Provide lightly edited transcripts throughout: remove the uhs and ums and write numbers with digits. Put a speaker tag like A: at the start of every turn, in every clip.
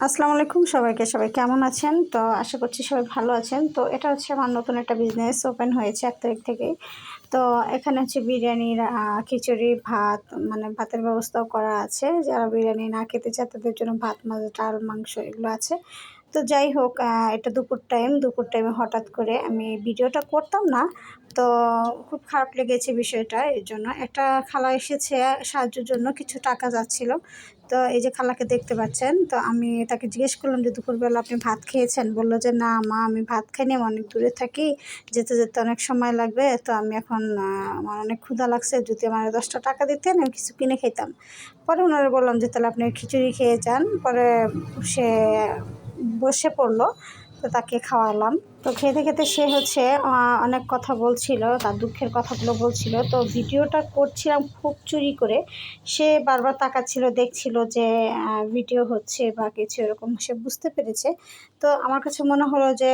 A: আসসালামু আলাইকুম সবাইকে। সবাই কেমন আছেন? তো আশা করছি সবাই ভালো আছেন। তো এটা হচ্ছে আমার নতুন একটা বিজনেস ওপেন হয়েছে ১ তারিখ থেকেই। তো এখানে হচ্ছে বিরিয়ানির খিচুড়ি, ভাত মানে ভাতের ব্যবস্থাও করা আছে। যারা বিরিয়ানি না খেতে চায় তাদের জন্য ভাত, মাছ, ডাল, মাংস এগুলো আছে। তো যাই হোক এটা দুপুর টাইমে হঠাৎ করে আমি ভিডিওটা করতাম না। তো খুব খারাপ লেগেছে বিষয়টা। এরজন্য একটা খালা এসেছে সাহায্যের জন্য, কিছু টাকা চাচ্ছিল। তো এই যে খালাকে দেখতে পাচ্ছেন। তো আমি তাকে জিজ্ঞেস করলাম যে, "দুপুরবেলা আপনি ভাত খেয়েছেন?" বলল যে, "না মা, আমি ভাত খাইনি, আমি অনেক দূরে থাকি। যেতে, যেতে অনেক সময় লাগবে। তো আমি এখন আমার অনেক ক্ষুধা লাগছে। যদি আমারে ৳১০ দিতেন আমি কিছু কিনে খাইতাম।" পরে উনারে বললাম যে, "তাহলে আপনি খিচুড়ি খেয়ে যান।" পরে সে বসে পড়ল। তো তাকে খাওয়ালাম। তো খেতে, খেতে সে হচ্ছে অনেক কথা বলছিল, তার দুঃখের কথাগুলো বলছিল। তো ভিডিওটা করছিলাম খুব চুরি করে। সে বারবার তাকাচ্ছিল, দেখছিল যে ভিডিও হচ্ছে বা কিছু এরকম, সে বুঝতে পেরেছে। তো আমার কাছে মনে হলো যে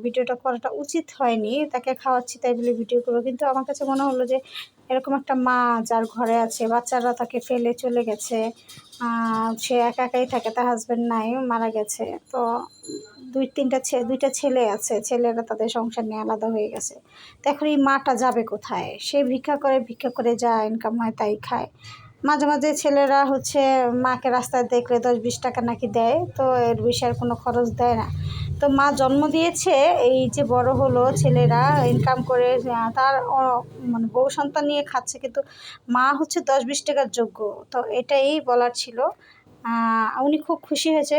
A: ভিডিওটা করাটা উচিত হয়নি। তাকে খাওয়াচ্ছি তাই বলে ভিডিও করব। কিন্তু আমার কাছে মনে হলো যে এরকম একটা মা যার ঘরে আছে, বাচ্চারা তাকে ফেলে চলে গেছে। সে একা একাই থাকে, তার হাসব্যান্ড নাই, মারা গেছে। তো ২টা ছেলে আছে। ছেলেরা তাদের সংসার নিয়ে আলাদা হয়ে গেছে। তো এখন এই মাটা যাবে কোথায়? সে ভিক্ষা করে যা ইনকাম হয় তাই খায়। মাঝে, মাঝে ছেলেরা হচ্ছে মাকে রাস্তায় দেখলে ৳১০-৳২০ নাকি দেয়। তো এর বেশি আর কোনো খরচ দেয় না। তো মা জন্ম দিয়েছে, এই যে বড় হলো, ছেলেরা ইনকাম করে তার মানে বউ সন্তান নিয়ে খাচ্ছে। কিন্তু মা হচ্ছে ৳১০-৳২০ যোগ্য। তো এটাই বলার ছিল। উনি খুব খুশি হয়েছে।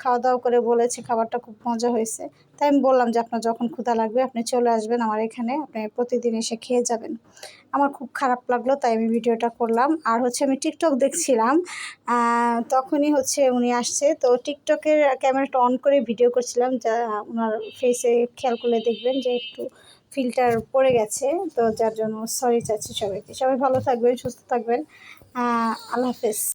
A: খাওয়া-দাওয়া করে বলেছে খাবারটা খুব মজা হয়েছে। তাই আমি বললাম যে, "আপনার যখন ক্ষুধা লাগবে আপনি চলে আসবেন আমার এখানে। আপনি প্রতিদিন এসে খেয়ে যাবেন।" আমার খুব খারাপ লাগলো, তাই আমি ভিডিওটা করলাম। আর হচ্ছে আমি টিকটক দেখছিলাম। তখনই হচ্ছে উনি আসছে। তো টিকটকের ক্যামেরাটা অন করে ভিডিও করছিলাম। যা উনার ফেসে খেয়াল করলে দেখবেন যে একটু ফিল্টার পড়ে গেছে। তো যার জন্য সরি চাচ্ছি সবাইকে। সবাই ভালো থাকবেন, সুস্থ থাকবেন। আল্লাহ হাফেজ।